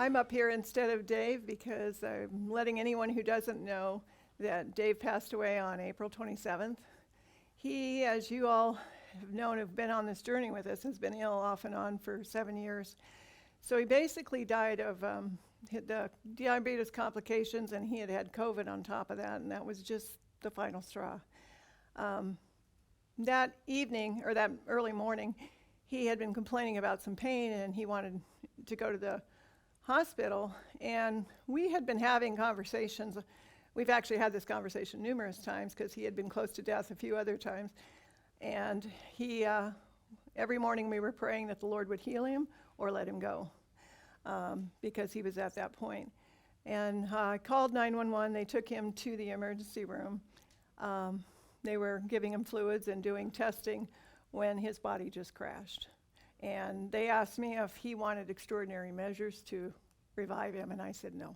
I'm up here instead of Dave because I'm letting anyone who doesn't know that Dave passed away on April 27th. He, as you all have known, have been on this journey with us, has been ill off and on for 7 years. So he basically died of the diabetes complications, and he had had COVID on top of that, and that was just the final straw. That evening, or that early morning, he had been complaining about some pain, and he wanted to go to the hospital, and we had been having conversations. We've actually had this conversation numerous times because he had been close to death a few other times. And he, every morning we were praying that the Lord would heal him or let him go because he was at that point. And I called 911. They took him to the emergency room. They were giving him fluids and doing testing when his body just crashed. And they asked me if he wanted extraordinary measures to revive him, and I said no.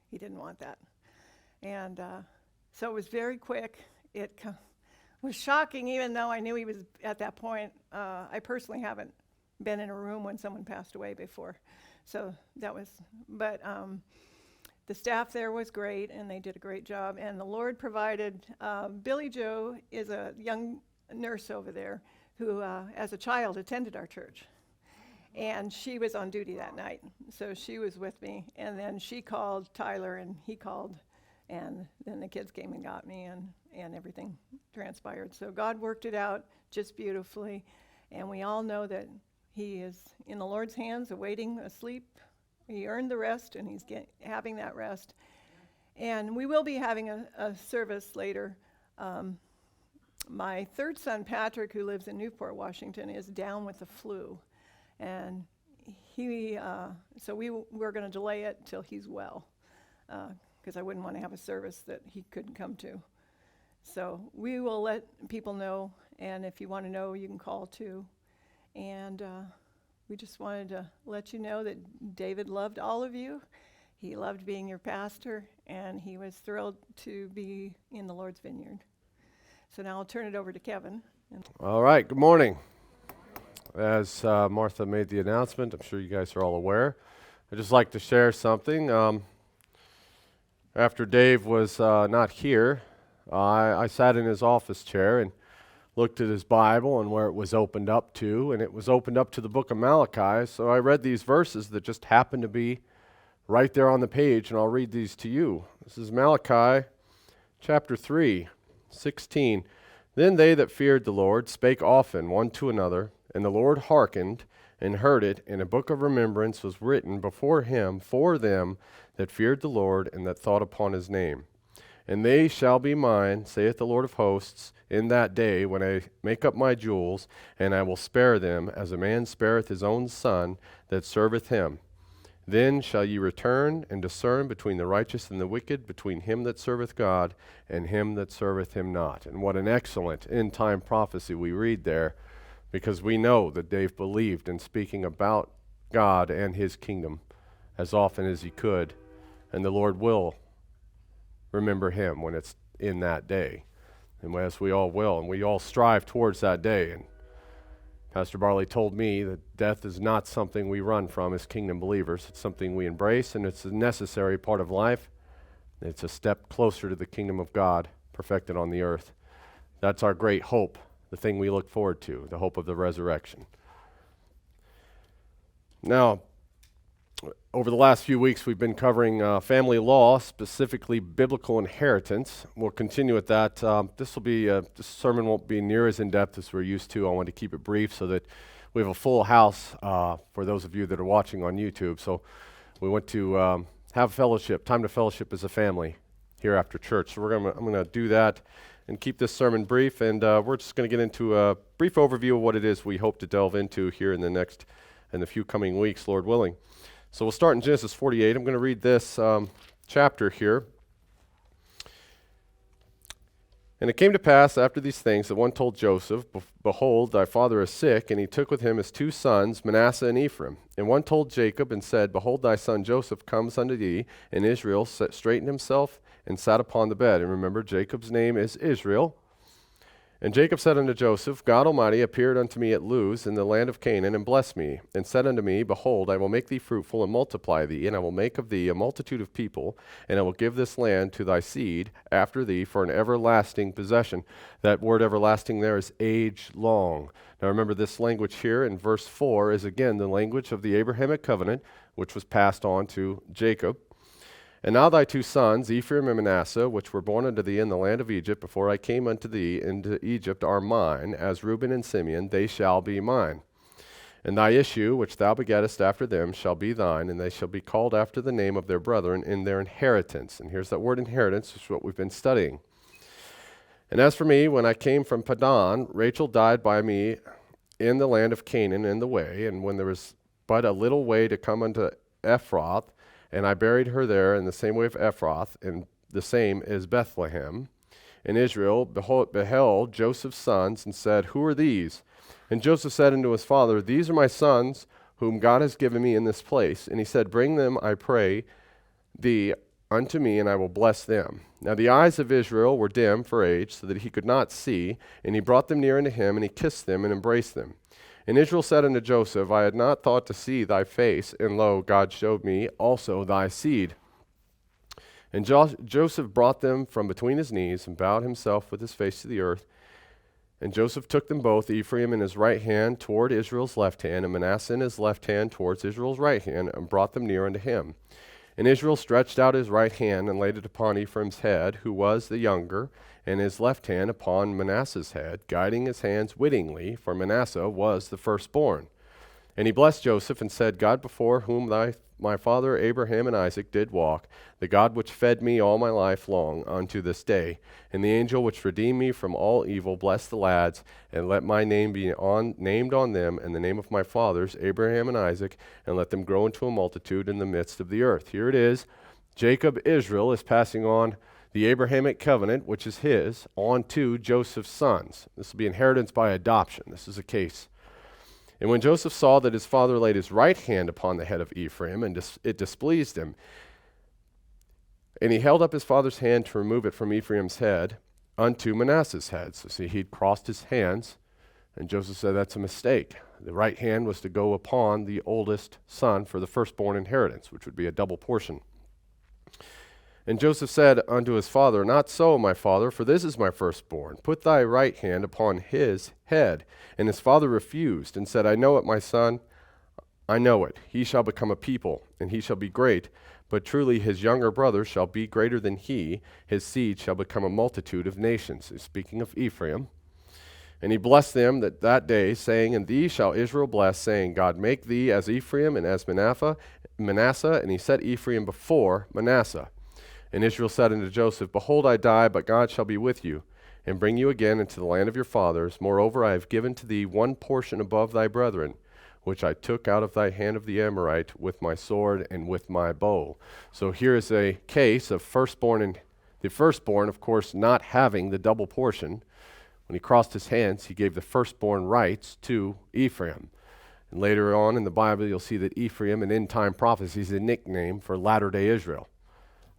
He didn't want that. And so it was very quick. It was shocking, even though I knew he was at that point. I personally haven't been in a room when someone passed away before. So that was, but the staff there was great, and they did a great job. And the Lord provided, Billy Joe is a young nurse over there who, as a child, attended our church. And she was on duty that night. So she was with me. And then she called Tyler, and he called. And then the kids came and got me, and everything transpired. So God worked it out just beautifully. And we all know that he is in the Lord's hands, awaiting asleep. He earned the rest, and he's having that rest. And we will be having a service later. My third son, Patrick, who lives in Newport, Washington, is down with the flu. And so we're going to delay it till he's well, because I wouldn't want to have a service that he couldn't come to. So we will let people know, and if you want to know, you can call too. And we just wanted to let you know that David loved all of you. He loved being your pastor, and he was thrilled to be in the Lord's vineyard. So now I'll turn it over to Kevin. All right, good morning. As Martha made the announcement, I'm sure you guys are all aware. I'd just like to share something. After Dave was not here, I sat in his office chair and looked at his Bible and where it was opened up to, and it was opened up to the book of Malachi. So I read these verses that just happened to be right there on the page, and I'll read these to you. This is Malachi chapter 3, 16. Then they that feared the Lord spake often one to another, and the Lord hearkened and heard it, and a book of remembrance was written before him for them that feared the Lord and that thought upon his name. And they shall be mine, saith the Lord of hosts, in that day when I make up my jewels, and I will spare them, as a man spareth his own son that serveth him. Then shall ye return and discern between the righteous and the wicked, between him that serveth God and him that serveth him not. And what an excellent end-time prophecy we read there, because we know that Dave believed in speaking about God and his kingdom as often as he could, and the Lord will remember him when it's in that day, and as we all will, and we all strive towards that day. And Pastor Barley told me that death is not something we run from as kingdom believers. It's something we embrace, and it's a necessary part of life. It's a step closer to the kingdom of God perfected on the earth. That's our great hope, the thing we look forward to, the hope of the resurrection. Now, over the last few weeks, we've been covering family law, specifically biblical inheritance. We'll continue with that. This sermon won't be near as in-depth as we're used to. I want to keep it brief so that we have a full house for those of you that are watching on YouTube. So we want to have fellowship, time to fellowship as a family here after church. So I'm going to do that and keep this sermon brief, and we're just going to get into a brief overview of what it is we hope to delve into here in the few coming weeks, Lord willing. So we'll start in Genesis 48. I'm going to read this chapter here. And it came to pass after these things that one told Joseph, Behold, thy father is sick, and he took with him his two sons, Manasseh and Ephraim. And one told Jacob and said, Behold, thy son Joseph comes unto thee. And Israel straightened himself and sat upon the bed. And remember, Jacob's name is Israel. And Jacob said unto Joseph, God Almighty appeared unto me at Luz in the land of Canaan, and blessed me, and said unto me, Behold, I will make thee fruitful, and multiply thee, and I will make of thee a multitude of people, and I will give this land to thy seed after thee for an everlasting possession. That word everlasting there is age long. Now remember, this language here in verse 4 is again the language of the Abrahamic covenant, which was passed on to Jacob. And now thy two sons, Ephraim and Manasseh, which were born unto thee in the land of Egypt, before I came unto thee into Egypt, are mine, as Reuben and Simeon, they shall be mine. And thy issue, which thou begettest after them, shall be thine, and they shall be called after the name of their brethren in their inheritance. And here's that word inheritance, which is what we've been studying. And as for me, when I came from Padan, Rachel died by me in the land of Canaan in the way, and when there was but a little way to come unto Ephrath, and I buried her there in the same way of Ephrath, and the same is Bethlehem. And Israel beheld Joseph's sons, and said, Who are these? And Joseph said unto his father, These are my sons, whom God has given me in this place. And he said, Bring them, I pray thee, unto me, and I will bless them. Now the eyes of Israel were dim for age, so that he could not see. And he brought them near unto him, and he kissed them, and embraced them. And Israel said unto Joseph, I had not thought to see thy face, and lo, God showed me also thy seed. And Joseph brought them from between his knees, and bowed himself with his face to the earth. And Joseph took them both, Ephraim in his right hand toward Israel's left hand, and Manasseh in his left hand towards Israel's right hand, and brought them near unto him. And Israel stretched out his right hand, and laid it upon Ephraim's head, who was the younger, and his left hand upon Manasseh's head, guiding his hands wittingly, for Manasseh was the firstborn. And he blessed Joseph, and said, God before whom my father Abraham and Isaac did walk, the God which fed me all my life long unto this day, and the angel which redeemed me from all evil, bless the lads, and let my name be named on them, and the name of my fathers Abraham and Isaac, and let them grow into a multitude in the midst of the earth. Here it is. Jacob, Israel, is passing on the Abrahamic covenant, which is his, on to Joseph's sons. This will be inheritance by adoption. This is a case. And when Joseph saw that his father laid his right hand upon the head of Ephraim, and it displeased him, and he held up his father's hand to remove it from Ephraim's head unto Manasseh's head. So see, he'd crossed his hands, and Joseph said that's a mistake. The right hand was to go upon the oldest son for the firstborn inheritance, which would be a double portion. And Joseph said unto his father, Not so, my father, for this is my firstborn. Put thy right hand upon his head. And his father refused, and said, I know it, my son, I know it. He shall become a people, and he shall be great. But truly his younger brother shall be greater than he. His seed shall become a multitude of nations. He's speaking of Ephraim. And he blessed them that day, saying, And thee shall Israel bless, saying, God make thee as Ephraim and as Manasseh. And he set Ephraim before Manasseh. And Israel said unto Joseph, Behold, I die, but God shall be with you, and bring you again into the land of your fathers. Moreover, I have given to thee one portion above thy brethren, which I took out of thy hand of the Amorite with my sword and with my bow. So here is a case of firstborn, and the firstborn, of course, not having the double portion. When he crossed his hands, he gave the firstborn rights to Ephraim. And later on in the Bible, you'll see that Ephraim, in end-time prophecy, is a nickname for latter-day Israel.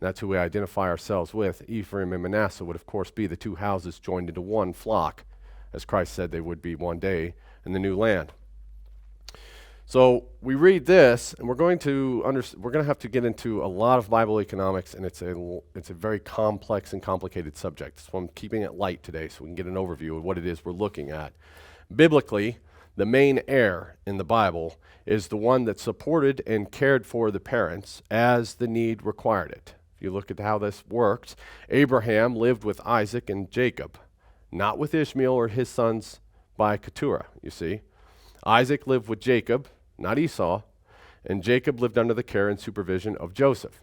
That's who we identify ourselves with. Ephraim and Manasseh would, of course, be the two houses joined into one flock, as Christ said they would be one day in the new land. So we read this, and we're going to have to get into a lot of Bible economics, and it's a very complex and complicated subject. So I'm keeping it light today so we can get an overview of what it is we're looking at. Biblically, the main heir in the Bible is the one that supported and cared for the parents as the need required it. If you look at how this works, Abraham lived with Isaac and Jacob, not with Ishmael or his sons by Keturah, you see. Isaac lived with Jacob, not Esau, and Jacob lived under the care and supervision of Joseph.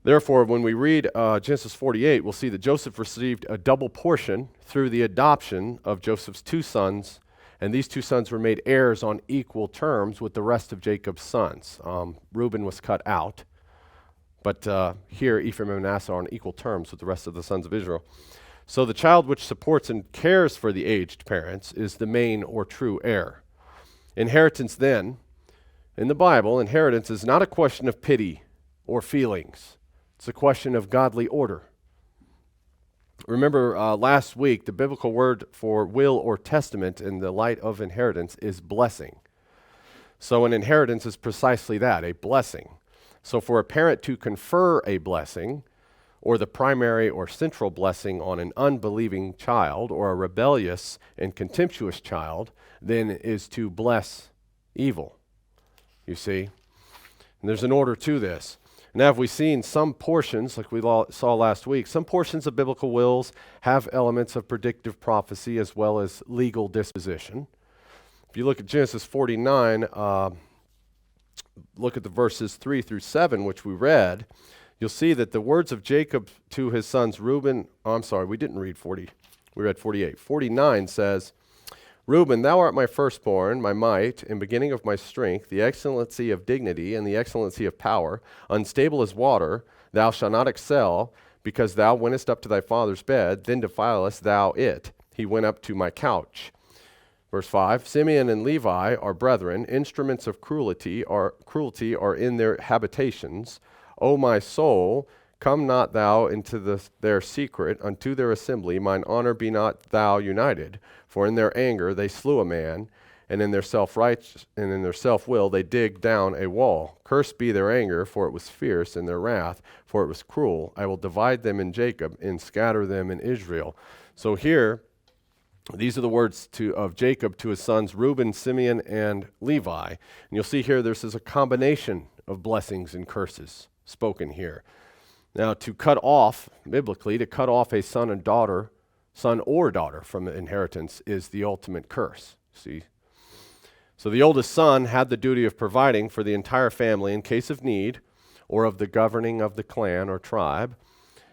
Therefore, when we read Genesis 48, we'll see that Joseph received a double portion through the adoption of Joseph's two sons, and these two sons were made heirs on equal terms with the rest of Jacob's sons. Reuben was cut out. But here, Ephraim and Manasseh are on equal terms with the rest of the sons of Israel. So the child which supports and cares for the aged parents is the main or true heir. Inheritance then, in the Bible, inheritance is not a question of pity or feelings. It's a question of godly order. Remember last week, the biblical word for will or testament in the light of inheritance is blessing. So an inheritance is precisely that, a blessing. So for a parent to confer a blessing, or the primary or central blessing on an unbelieving child, or a rebellious and contemptuous child, then is to bless evil. You see? And there's an order to this. Now, have we seen some portions, like we saw last week, some portions of biblical wills have elements of predictive prophecy as well as legal disposition. If you look at Genesis 49, look at the verses 3 through 7, which we read, you'll see that the words of Jacob to his sons Reuben, we didn't read 40, we read 48. 49 says, Reuben, thou art my firstborn, my might, and beginning of my strength, the excellency of dignity and the excellency of power, unstable as water, thou shalt not excel, because thou wentest up to thy father's bed, then defilest thou it. He went up to my couch. Verse 5, Simeon and Levi are brethren, instruments of cruelty are in their habitations. O my soul, come not thou into their secret, unto their assembly, mine honor be not thou united. For in their anger they slew a man, and in their self-righteous and in their self-will they digged down a wall. Cursed be their anger, for it was fierce, and their wrath, for it was cruel. I will divide them in Jacob, and scatter them in Israel. So here, these are the words of Jacob to his sons Reuben, Simeon, and Levi. And you'll see here this is a combination of blessings and curses spoken here. Now, to cut off, biblically, to cut off a son or daughter from the inheritance is the ultimate curse. See? So the oldest son had the duty of providing for the entire family in case of need or of the governing of the clan or tribe.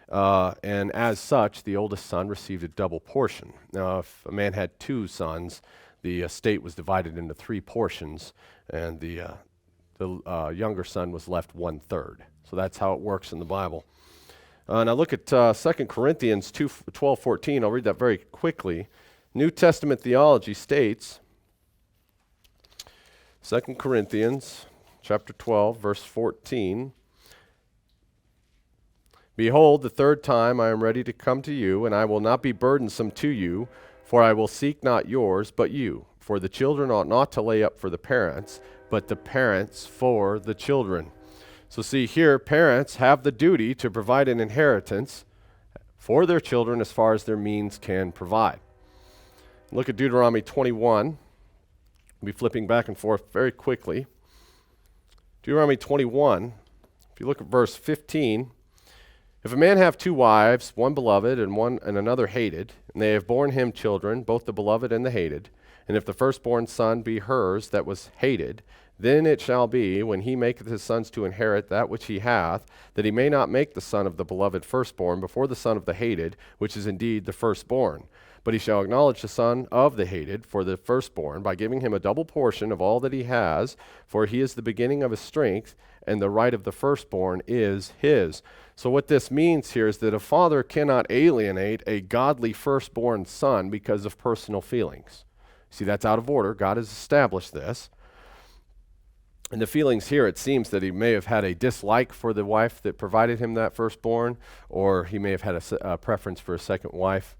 And as such, the oldest son received a double portion. Now, if a man had two sons, the estate was divided into 3 portions, and the younger son was left 1/3. So that's how it works in the Bible. Now look at 2 Corinthians 12:14. I'll read that very quickly. New Testament theology states, 2 Corinthians chapter 12, verse 14, Behold, the 3rd time I am ready to come to you, and I will not be burdensome to you, for I will seek not yours, but you. For the children ought not to lay up for the parents, but the parents for the children. So see here, parents have the duty to provide an inheritance for their children as far as their means can provide. Look at Deuteronomy 21. We'll be flipping back and forth very quickly. Deuteronomy 21, if you look at verse 15, If a man have 2 wives, one beloved and another hated, and they have borne him children, both the beloved and the hated, and if the firstborn son be hers that was hated, then it shall be, when he maketh his sons to inherit that which he hath, that he may not make the son of the beloved firstborn before the son of the hated, which is indeed the firstborn. But he shall acknowledge the son of the hated for the firstborn, by giving him a double portion of all that he has, for he is the beginning of his strength, and the right of the firstborn is his. So what this means here is that a father cannot alienate a godly firstborn son because of personal feelings. See, that's out of order. God has established this. And the feelings here, it seems that he may have had a dislike for the wife that provided him that firstborn, or he may have had a preference for a second wife.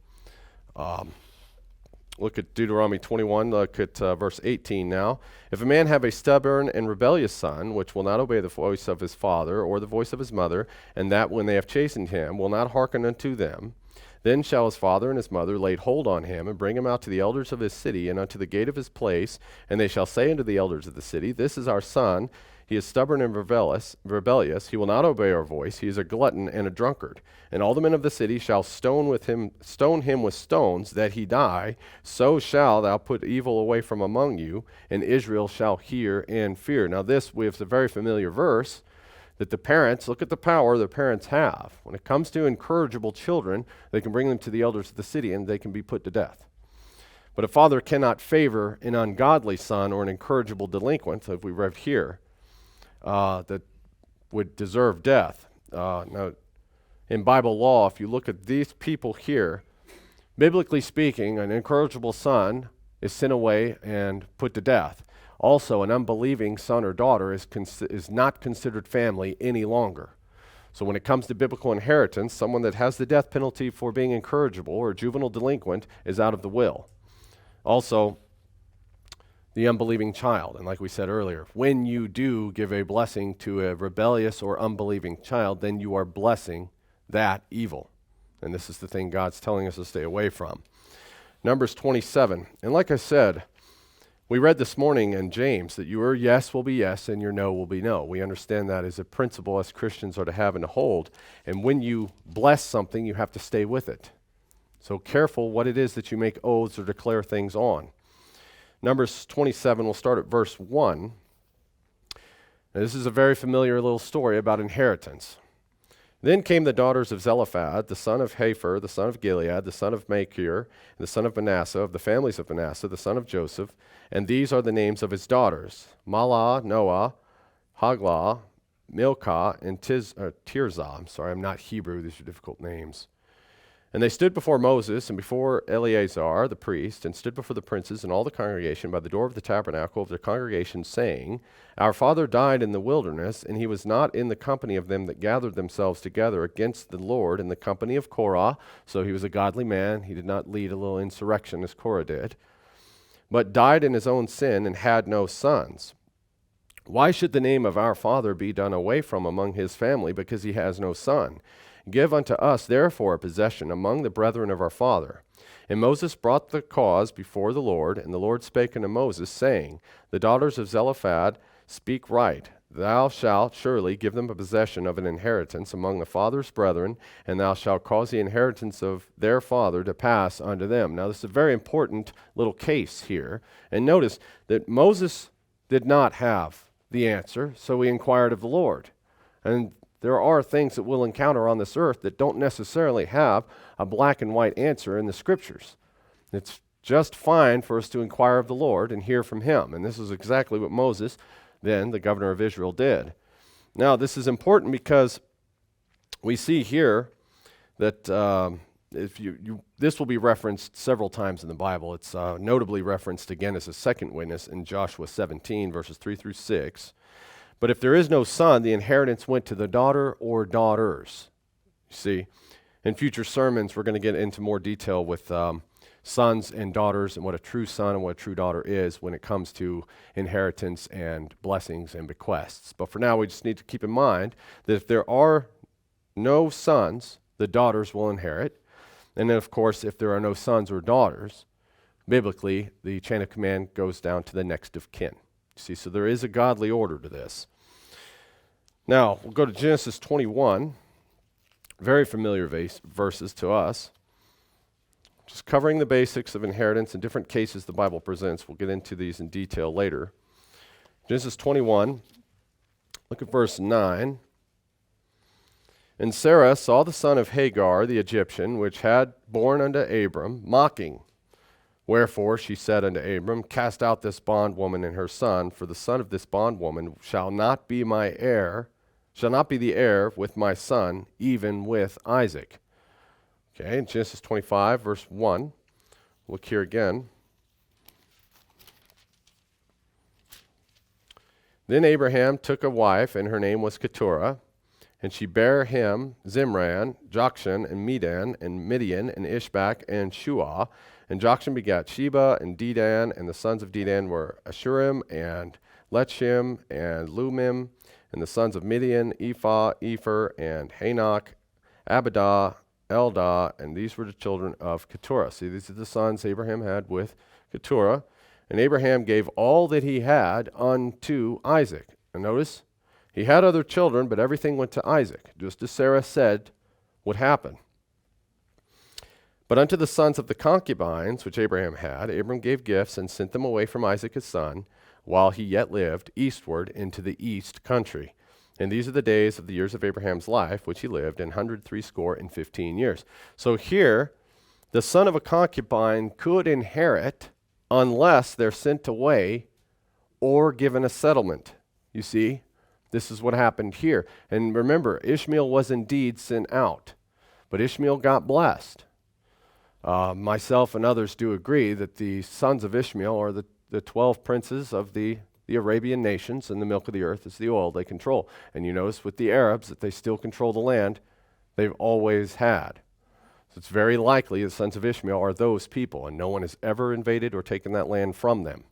Look at Deuteronomy 21, look at verse 18 now. If a man have a stubborn and rebellious son, which will not obey the voice of his father or the voice of his mother, and that when they have chastened him will not hearken unto them, then shall his father and his mother lay hold on him, and bring him out to the elders of his city, and unto the gate of his place, and they shall say unto the elders of the city, This is our son, he is stubborn and rebellious, he will not obey our voice, he is a glutton and a drunkard. And all the men of the city shall stone him with stones, that he die. So shall thou put evil away from among you, and Israel shall hear and fear. Now this, we have a very familiar verse, that the parents, look at the power the parents have. When it comes to incorrigible children, they can bring them to the elders of the city and they can be put to death. But a father cannot favor an ungodly son or an incorrigible delinquent, as we read here, that would deserve death. Now, in Bible law, if you look at these people here, biblically speaking, an incorrigible son is sent away and put to death. Also, an unbelieving son or daughter is not considered family any longer. So when it comes to biblical inheritance, someone that has the death penalty for being incorrigible or juvenile delinquent is out of the will. Also, the unbelieving child. And like we said earlier, when you do give a blessing to a rebellious or unbelieving child, then you are blessing that evil. And this is the thing God's telling us to stay away from. Numbers 27. And like I said, we read this morning in James that your yes will be yes and your no will be no. We understand that as a principle as Christians are to have and to hold. And when you bless something, you have to stay with it. So careful what it is that you make oaths or declare things on. Numbers 27, we'll start at verse 1. Now, this is a very familiar little story about inheritance. Then came the daughters of Zelophehad, the son of Hepher, the son of Gilead, the son of Machir, the son of Manasseh, of the families of Manasseh, the son of Joseph. And these are the names of his daughters: Mahlah, Noah, Hoglah, Milcah, and Tirzah. I'm sorry, I'm not Hebrew. These are difficult names. And they stood before Moses and before Eleazar the priest, and stood before the princes and all the congregation by the door of the tabernacle of the congregation, saying, Our father died in the wilderness, and he was not in the company of them that gathered themselves together against the Lord in the company of Korah. So he was a godly man. He did not lead a little insurrection as Korah did, but died in his own sin and had no sons. Why should the name of our father be done away from among his family, because he has no son? Give unto us therefore a possession among the brethren of our father. And Moses brought the cause before the Lord, and the Lord spake unto Moses, saying, The daughters of Zelophehad speak right. Thou shalt surely give them a possession of an inheritance among the father's brethren, and thou shalt cause the inheritance of their father to pass unto them. Now this is a very important little case here. And notice that Moses did not have the answer, so he inquired of the Lord. And there are things that we'll encounter on this earth that don't necessarily have a black and white answer in the scriptures. It's just fine for us to inquire of the Lord and hear from him. And this is exactly what Moses, then the governor of Israel, did. Now, this is important because we see here that this will be referenced several times in the Bible. It's notably referenced again as a second witness in Joshua 17, verses 3 through 6. But if there is no son, the inheritance went to the daughter or daughters. You see, in future sermons, we're going to get into more detail with sons and daughters and what a true son and what a true daughter is when it comes to inheritance and blessings and bequests. But for now, we just need to keep in mind that if there are no sons, the daughters will inherit. And then, of course, if there are no sons or daughters, biblically, the chain of command goes down to the next of kin. You see, so there is a godly order to this. Now, we'll go to Genesis 21, very familiar verses to us. Just covering the basics of inheritance and different cases the Bible presents. We'll get into these in detail later. Genesis 21, look at verse 9. And Sarah saw the son of Hagar, the Egyptian, which had born unto Abram, mocking. Wherefore she said unto Abram, Cast out this bondwoman and her son, for the son of this bondwoman shall not be the heir with my son, even with Isaac. Okay, in Genesis 25, verse 1, look here again. Then Abraham took a wife, and her name was Keturah, and she bare him Zimran, Jokshan, and Medan, and Midian, and Ishbak, and Shuah. And Jokshan begat Sheba and Dedan, and the sons of Dedan were Ashurim, and Letshim, and Lumim, and the sons of Midian, Ephah, Epher, and Hanok, Abidah, Eldah, and these were the children of Keturah. See, these are the sons Abraham had with Keturah. And Abraham gave all that he had unto Isaac. And notice, he had other children, but everything went to Isaac, just as Sarah said would happen. But unto the sons of the concubines, which Abraham had, Abram gave gifts and sent them away from Isaac his son, while he yet lived, eastward into the east country. And these are the days of the years of Abraham's life, which he lived, 160 years. So here, the son of a concubine could inherit unless they're sent away or given a settlement. You see, this is what happened here. And remember, Ishmael was indeed sent out, but Ishmael got blessed. Myself and others do agree that the sons of Ishmael are the 12 princes of the the Arabian nations, and the milk of the earth is the oil they control. And you notice with the Arabs that they still control the land they've always had. So it's very likely the sons of Ishmael are those people, and no one has ever invaded or taken that land from them.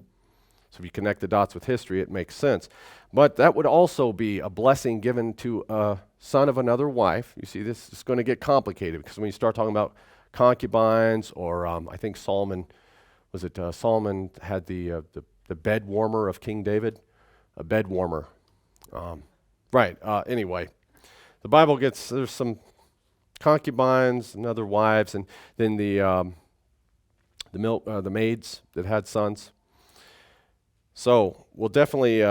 So if you connect the dots with history, it makes sense. But that would also be a blessing given to a son of another wife. You see, this is going to get complicated because when you start talking about concubines, or I think Solomon, Solomon had the bed warmer of King David? A bed warmer. Anyway, the Bible there's some concubines and other wives, and then the maids that had sons. So we'll definitely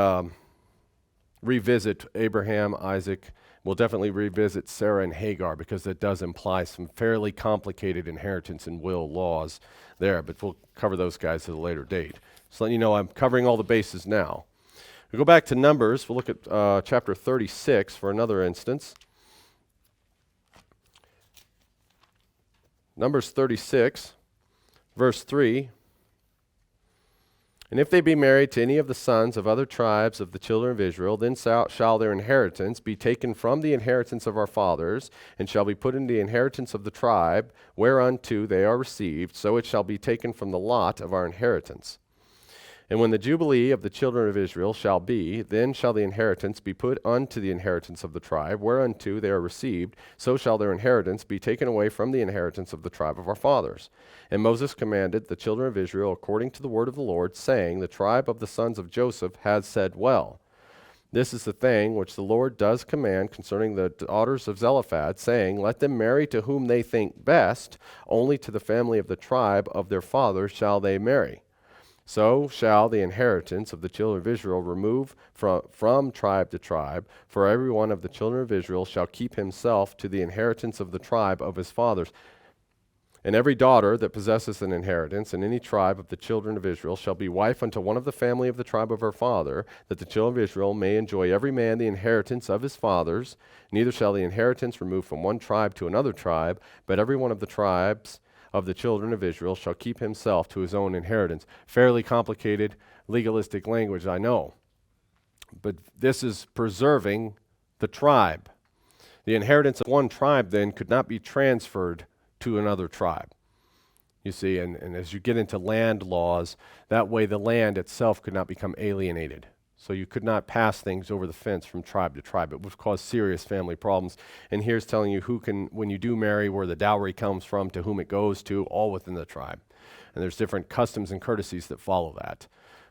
revisit Abraham, Isaac. We'll definitely revisit Sarah and Hagar because that does imply some fairly complicated inheritance and will laws there, but we'll cover those guys at a later date. So letting you know I'm covering all the bases now. We go back to Numbers. We'll look at chapter 36 for another instance. Numbers 36, verse 3. And if they be married to any of the sons of other tribes of the children of Israel, then shall their inheritance be taken from the inheritance of our fathers, and shall be put in the inheritance of the tribe whereunto they are received, so it shall be taken from the lot of our inheritance. And when the Jubilee of the children of Israel shall be, then shall the inheritance be put unto the inheritance of the tribe whereunto they are received, so shall their inheritance be taken away from the inheritance of the tribe of our fathers. And Moses commanded the children of Israel according to the word of the Lord, saying, the tribe of the sons of Joseph has said well. This is the thing which the Lord does command concerning the daughters of Zelophehad, saying, let them marry to whom they think best, only to the family of the tribe of their fathers shall they marry. So shall the inheritance of the children of Israel remove from tribe to tribe, for every one of the children of Israel shall keep himself to the inheritance of the tribe of his fathers. And every daughter that possesseth an inheritance in any tribe of the children of Israel shall be wife unto one of the family of the tribe of her father, that the children of Israel may enjoy every man the inheritance of his fathers. Neither shall the inheritance remove from one tribe to another tribe, but every one of the tribes of the children of Israel shall keep himself to his own inheritance. Fairly complicated legalistic language, I know. But this is preserving the tribe. The inheritance of one tribe then could not be transferred to another tribe. You see, and as you get into land laws, that way the land itself could not become alienated. So you could not pass things over the fence from tribe to tribe. It would cause serious family problems. And here's telling you who can, when you do marry, where the dowry comes from, to whom it goes to, all within the tribe. And there's different customs and courtesies that follow that.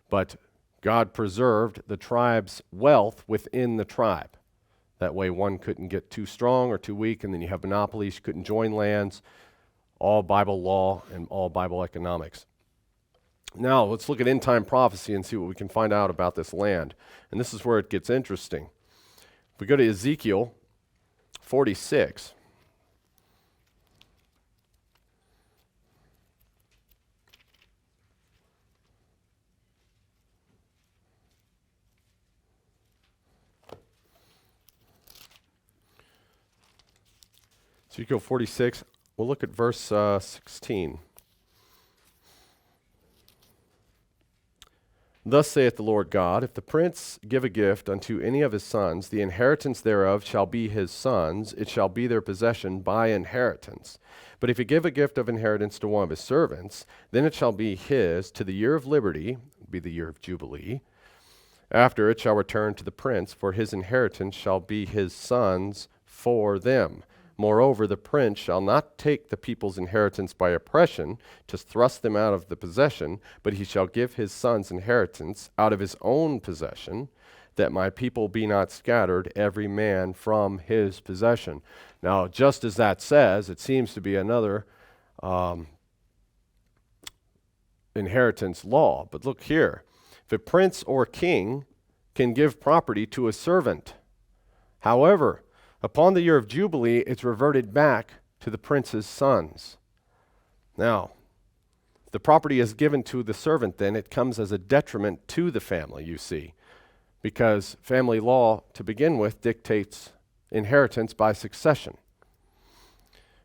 But God preserved the tribe's wealth within the tribe. That way one couldn't get too strong or too weak, and then you have monopolies, you couldn't join lands, all Bible law and all Bible economics. Now, let's look at end-time prophecy and see what we can find out about this land. And this is where it gets interesting. If we go to Ezekiel 46, Ezekiel 46, we'll look at verse 16. Thus saith the Lord God, if the prince give a gift unto any of his sons, the inheritance thereof shall be his sons, it shall be their possession by inheritance. But if he give a gift of inheritance to one of his servants, then it shall be his to the year of liberty, be the year of Jubilee. After it shall return to the prince, for his inheritance shall be his sons for them. Moreover, the prince shall not take the people's inheritance by oppression to thrust them out of the possession, but he shall give his son's inheritance out of his own possession, that my people be not scattered, every man from his possession. Now, just as that says, it seems to be another inheritance law. But look here. If a prince or king can give property to a servant, however, upon the year of Jubilee, it's reverted back to the prince's sons. Now, if the property is given to the servant, then it comes as a detriment to the family, you see, because family law, to begin with, dictates inheritance by succession.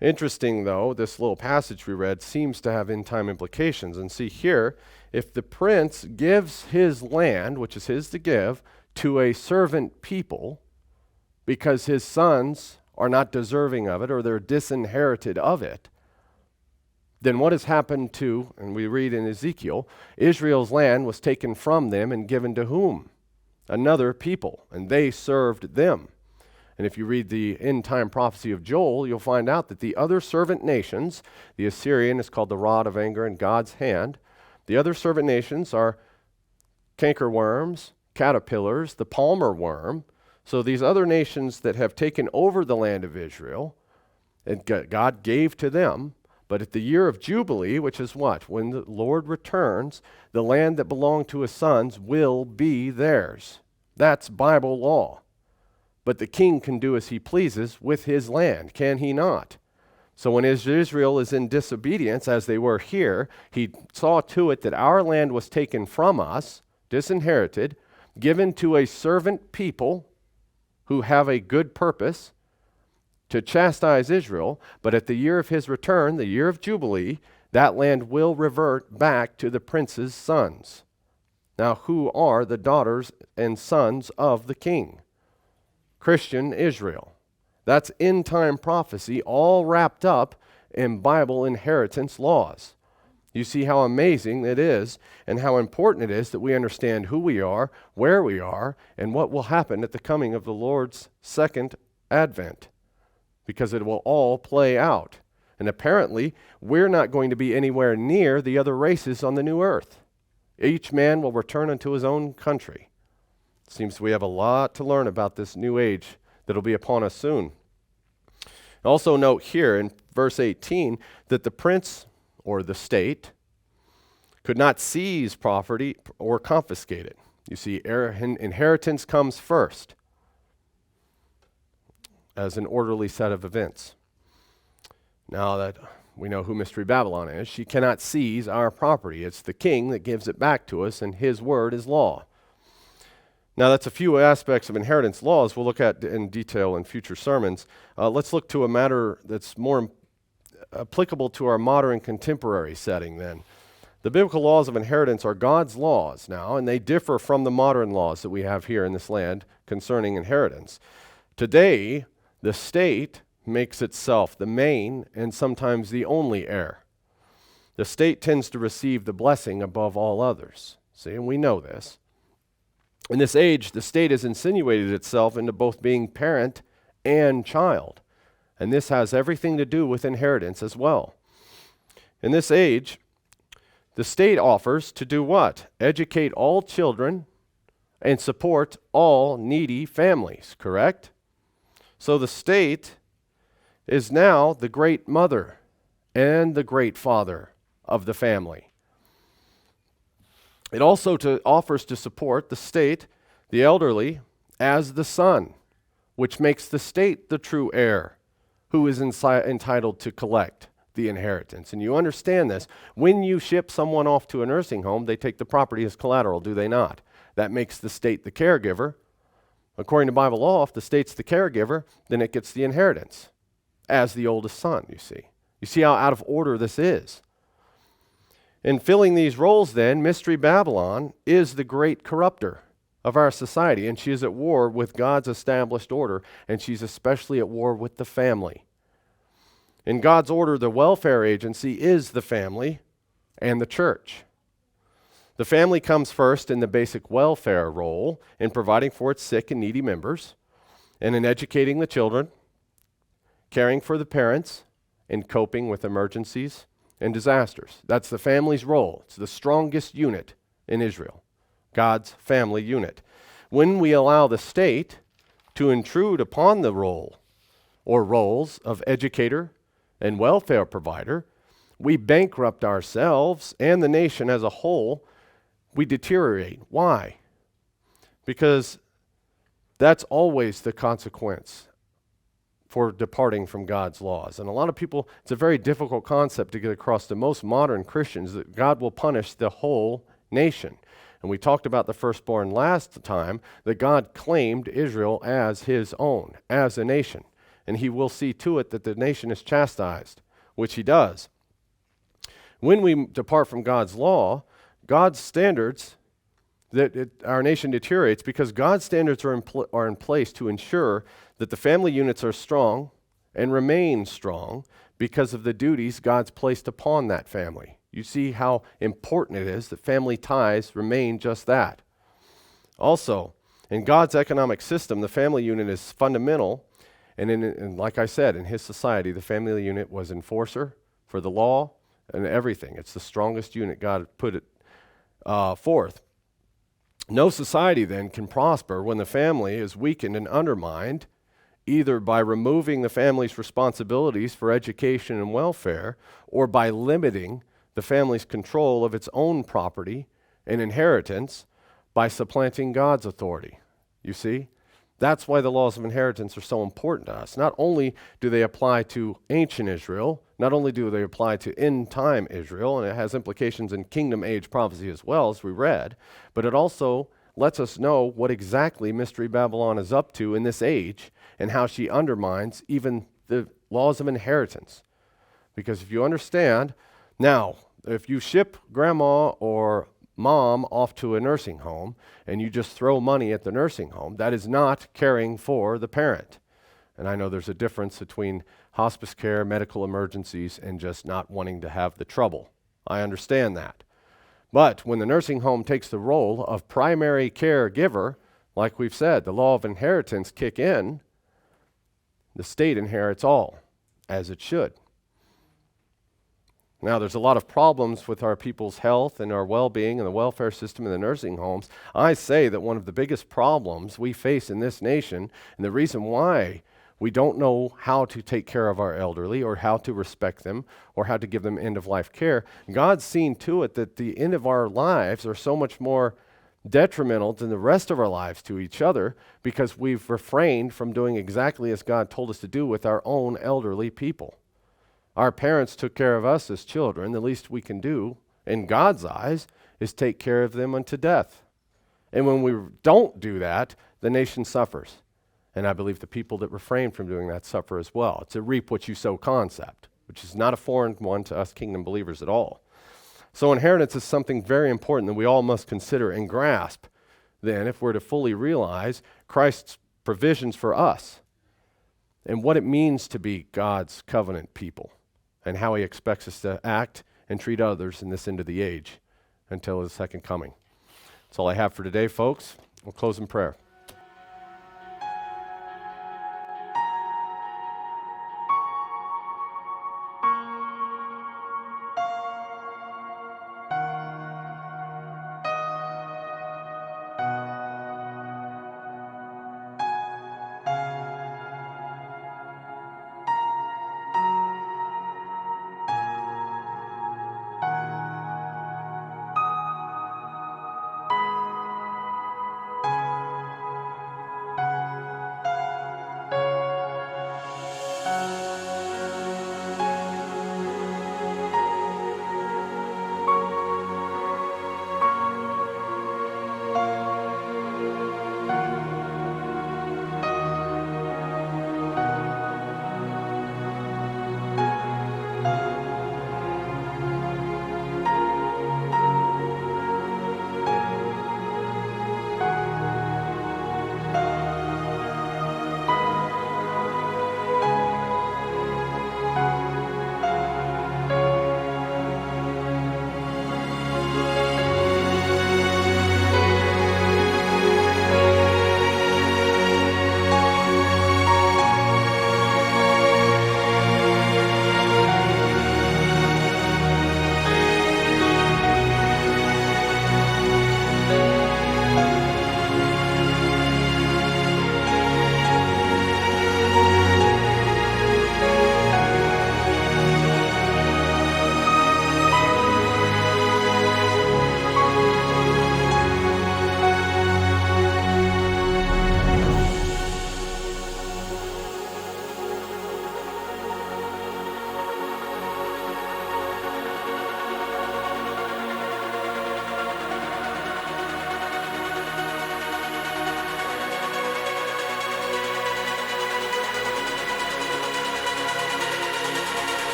Interesting, though, this little passage we read seems to have end-time implications. And see here, if the prince gives his land, which is his to give, to a servant people because his sons are not deserving of it or they're disinherited of it, then what has happened to, and we read in Ezekiel, Israel's land was taken from them and given to whom? Another people, and they served them. And if you read the end-time prophecy of Joel, you'll find out that the other servant nations, the Assyrian is called the rod of anger in God's hand. The other servant nations are cankerworms, caterpillars, the palmer worm. So these other nations that have taken over the land of Israel, and God gave to them, but at the year of Jubilee, which is what? When the Lord returns, the land that belonged to his sons will be theirs. That's Bible law. But the king can do as he pleases with his land, can he not? So when Israel is in disobedience, as they were here, he saw to it that our land was taken from us, disinherited, given to a servant people who have a good purpose to chastise Israel. But at the year of his return, the year of Jubilee, that land will revert back to the prince's sons. Now, who are the daughters and sons of the king? Christian Israel. That's end-time prophecy, all wrapped up in Bible inheritance laws. You see how amazing it is and how important it is that we understand who we are, where we are, and what will happen at the coming of the Lord's second advent, because it will all play out. And apparently, we're not going to be anywhere near the other races on the new earth. Each man will return unto his own country. Seems we have a lot to learn about this new age that'll be upon us soon. Also note here in verse 18 that the prince or the state could not seize property or confiscate it. You see, inheritance comes first as an orderly set of events. Now that we know who Mystery Babylon is, she cannot seize our property. It's the king that gives it back to us, and his word is law. Now, that's a few aspects of inheritance laws we'll look at in detail in future sermons. Let's look to a matter that's more applicable to our modern contemporary setting then. The biblical laws of inheritance are God's laws now, and they differ from the modern laws that we have here in this land concerning inheritance. Today, the state makes itself the main and sometimes the only heir. The state tends to receive the blessing above all others. See, and we know this. In this age, the state has insinuated itself into both being parent and child. And this has everything to do with inheritance as well. In this age, the state offers to do what? Educate all children and support all needy families, correct? So the state is now the great mother and the great father of the family. It also offers to support the state, the elderly, as the son, which makes the state the true heir, who is entitled to collect the inheritance. And you understand this. When you ship someone off to a nursing home, they take the property as collateral, do they not? That makes the state the caregiver. According to Bible law, if the state's the caregiver, then it gets the inheritance as the oldest son, you see. You see how out of order this is. In filling these roles, then, Mystery Babylon is the great corrupter of our society, and she is at war with God's established order, and she's especially at war with the family. In God's order, the welfare agency is the family and the church. The family comes first in the basic welfare role in providing for its sick and needy members, and in educating the children, caring for the parents, and coping with emergencies and disasters. That's the family's role. It's the strongest unit in Israel, God's family unit. When we allow the state to intrude upon the role or roles of educator and welfare provider, we bankrupt ourselves and the nation as a whole. We deteriorate. Why? Because that's always the consequence for departing from God's laws. And a lot of people, it's a very difficult concept to get across to most modern Christians, that God will punish the whole nation. And we talked about the firstborn last time, that God claimed Israel as his own, as a nation. and he will see to it that the nation is chastised, which he does. When we depart from God's law, God's standards, our nation deteriorates because God's standards are in place to ensure that the family units are strong and remain strong because of the duties God's placed upon that family. You see how important it is that family ties remain just that. Also, in God's economic system, the family unit is fundamental, and like I said, in his society, the family unit was enforcer for the law and everything. It's the strongest unit God put it forth. No society then can prosper when the family is weakened and undermined, either by removing the family's responsibilities for education and welfare, or by limiting the family's control of its own property and inheritance by supplanting God's authority. You see? That's why the laws of inheritance are so important to us. Not only do they apply to ancient Israel, not only do they apply to end-time Israel, and it has implications in kingdom age prophecy as well, as we read, but it also lets us know what exactly Mystery Babylon is up to in this age and how she undermines even the laws of inheritance. Because if you understand, now, if you ship grandma or mom off to a nursing home and you just throw money at the nursing home, that is not caring for the parent. And I know there's a difference between hospice care, medical emergencies, and just not wanting to have the trouble. I understand that. But when the nursing home takes the role of primary caregiver, like we've said, the law of inheritance kick in, the state inherits all, as it should. Now, there's a lot of problems with our people's health and our well-being and the welfare system in the nursing homes. I say that one of the biggest problems we face in this nation, and the reason why we don't know how to take care of our elderly or how to respect them or how to give them end-of-life care, God's seen to it that the end of our lives are so much more detrimental than the rest of our lives to each other because we've refrained from doing exactly as God told us to do with our own elderly people. Our parents took care of us as children. The least we can do, in God's eyes, is take care of them unto death. And when we don't do that, the nation suffers. And I believe the people that refrain from doing that suffer as well. It's a reap what you sow concept, which is not a foreign one to us kingdom believers at all. So inheritance is something very important that we all must consider and grasp, then, if we're to fully realize Christ's provisions for us and what it means to be God's covenant people, and how he expects us to act and treat others in this end of the age until his second coming. That's all I have for today, folks. We'll close in prayer.